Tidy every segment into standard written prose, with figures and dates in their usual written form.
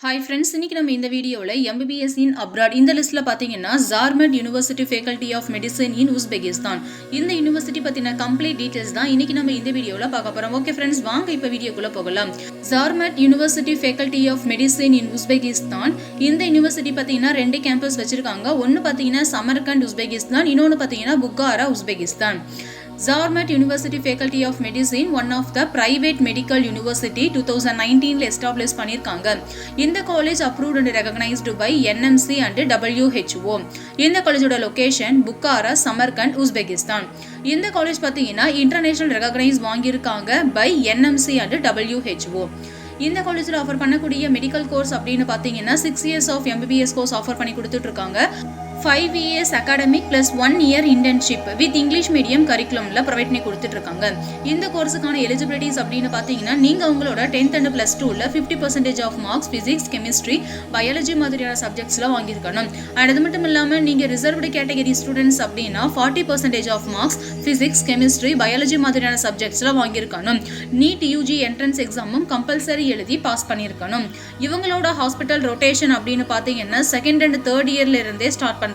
Hi friends, இன்னைக்கு நம்ம இந்த வீடியோவில் MBBS இன் அப்ராட் இந்த லிஸ்ட்டில் பார்த்தீங்கன்னா Zarmed university faculty of medicine in Uzbekistan இந்த யூனிவர்சிட்டி பற்றின கம்ப்ளீட் டீட்டெயில்ஸ் தான் இன்னைக்கு நம்ம இந்த வீடியோவில் பார்க்க போகிறோம். ஓகே ஃப்ரெண்ட்ஸ், வாங்க இப்போ வீடியோக்குள்ளே போகலாம். Zarmed university faculty of medicine in Uzbekistan இந்த யூனிவர்சிட்டி பார்த்தீங்கன்னா 2 கேம்பஸ் வச்சிருக்காங்க. ஒன்று பார்த்தீங்கன்னா சமர்கண்ட் உஸ்பெகிஸ்தான், இன்னொன்று பார்த்தீங்கன்னா புக்காரா Uzbekistan. Zarmat University Faculty of Medicine, one of the private medical university 2019 established பண்ணிருக்காங்க. இந்த college approved and recognized by NMC and WHO. இந்த காலேஜோட லொகேஷன் புக்காரா, சமர்கண்ட், உஸ்பெகிஸ்தான். இந்த காலேஜ் பார்த்தீங்கன்னா இன்டர்நேஷனல் ரெகக்னைஸ் வாங்கியிருக்காங்க by NMC and WHO. இந்த காலேஜில் offer பண்ணக்கூடிய மெடிக்கல் கோர்ஸ் அப்படின்னு பார்த்தீங்கன்னா 6 years of MBBS course offer பண்ணி கொடுத்துட்டு இருக்காங்க. 5 years academic plus 1 year internship with English medium curriculumல ப்ரொவைட் பண்ணி கொடுத்துட்டு இருக்காங்க. இந்த கோர்ஸுக்கான எலிஜிபிலிட்டிஸ் அப்படின்னு பார்த்தீங்கன்னா நீங்கள் உங்களோட 10th and plus 2ல 50% of marks physics, chemistry, biology மாதிரியான சப்ஜெக்ட்ஸ்ல வாங்கியிருக்கணும். அண்ட் அது மட்டும் இல்லாமல் நீங்கள் ரிசர்வ்டு கேட்டகரி ஸ்டூடெண்ட்ஸ் அப்படின்னா 40% of marks physics, chemistry, biology மாதிரியான சப்ஜெக்ட்ஸ்ல வாங்கியிருக்கணும். நீட் யூஜி என்ட்ரன்ஸ் எக்ஸாமும் கம்பல்சரி எழுதி பாஸ் பண்ணியிருக்கணும். இவங்களோட ஹாஸ்பிட்டல் ரொட்டேஷன் அப்படின்னு பார்த்தீங்கன்னா 2nd and 3rd இயர்ல இருந்தே ஸ்டார்ட் பண்றாங்க.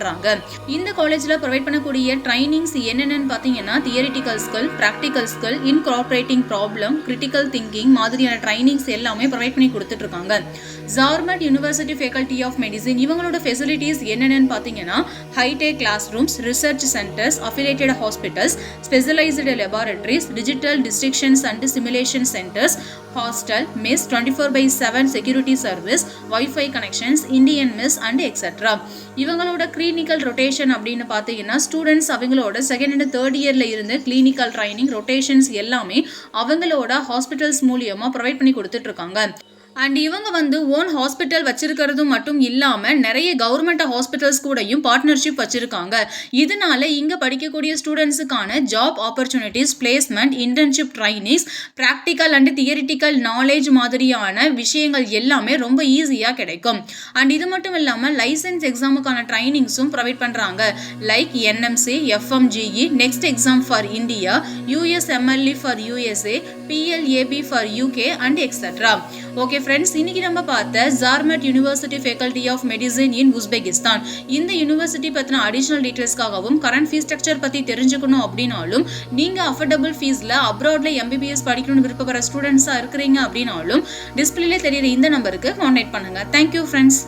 இந்த காலேஜ்ல ப்ரொவைட் பண்ணக்கூடிய ட்ரைனிங்ஸ் என்னென்னு பார்த்தீங்கன்னா theoretical skill, practical skill, incorporating problem, critical thinking மாதிரியான ட்ரைனிங்ஸ் எல்லாமே ப்ரொவைட் பண்ணி கொடுத்துட்டு இருக்காங்க. Zarmed university faculty of medicine இவங்களோட ஃபெசிலிட்டிஸ் என்னென்னு பார்த்தீங்கன்னா high tech class rooms, research centres, affiliated hospitals, specialised laboratories, digital dissections and simulation centres, hostel, mess, 24/7 security service, wifi connections, Indian mess and etcetera. இவங்களோட clinical rotation அப்படின்னு பார்த்தீங்கன்னா students அவங்களோட 2nd and 3rd இயர்ல இருந்து clinical training rotations எல்லாமே அவங்களோட hospitals மூலியமா provide பண்ணி கொடுத்துட்டு இருக்காங்க. அண்ட் இவங்க ஓன் ஹாஸ்பிட்டல் வச்சிருக்கிறது மட்டும் இல்லாமல் நிறைய கவர்மெண்ட் ஹாஸ்பிட்டல்ஸ் கூடயும் பார்ட்னர்ஷிப் வச்சிருக்காங்க. இதனால இங்கே படிக்கக்கூடிய ஸ்டூடெண்ட்ஸுக்கான job opportunities, placement, internship trainings, practical and theoretical knowledge மாதிரியான விஷயங்கள் எல்லாமே ரொம்ப ஈஸியாக கிடைக்கும். அண்ட் இது மட்டும் இல்லாமல் லைசன்ஸ் எக்ஸாமுக்கான ட்ரைனிங்ஸும் ப்ரொவைட் பண்ணுறாங்க. Like NMC, FMGE, next exam for India, USMLE for USA, PLAB for UK and etcetera. Okay friends, இன்னைக்கு நம்ம பார்த்த Zarmed university faculty of medicine in Uzbekistan இந்த யூனிவர்சிட்டி பற்றின அடிஷனல் டீட்டெயில்ஸ்க்காகவும் கரண்ட் ஃபீஸ் ஸ்ட்ரக்சர் பற்றி தெரிஞ்சுக்கணும் அப்படின்னாலும் நீங்கள் அஃபோர்டபுள் ஃபீஸில் அப்ராட்ல MBBS படிக்கணும்னு விருப்பப்படுற ஸ்டூடெண்ட்ஸாக இருக்கிறீங்க அப்படின்னாலும் டிஸ்பிளேல தெரியுற இந்த நம்பருக்கு கான்டாக்ட் பண்ணுங்க. Thank you friends.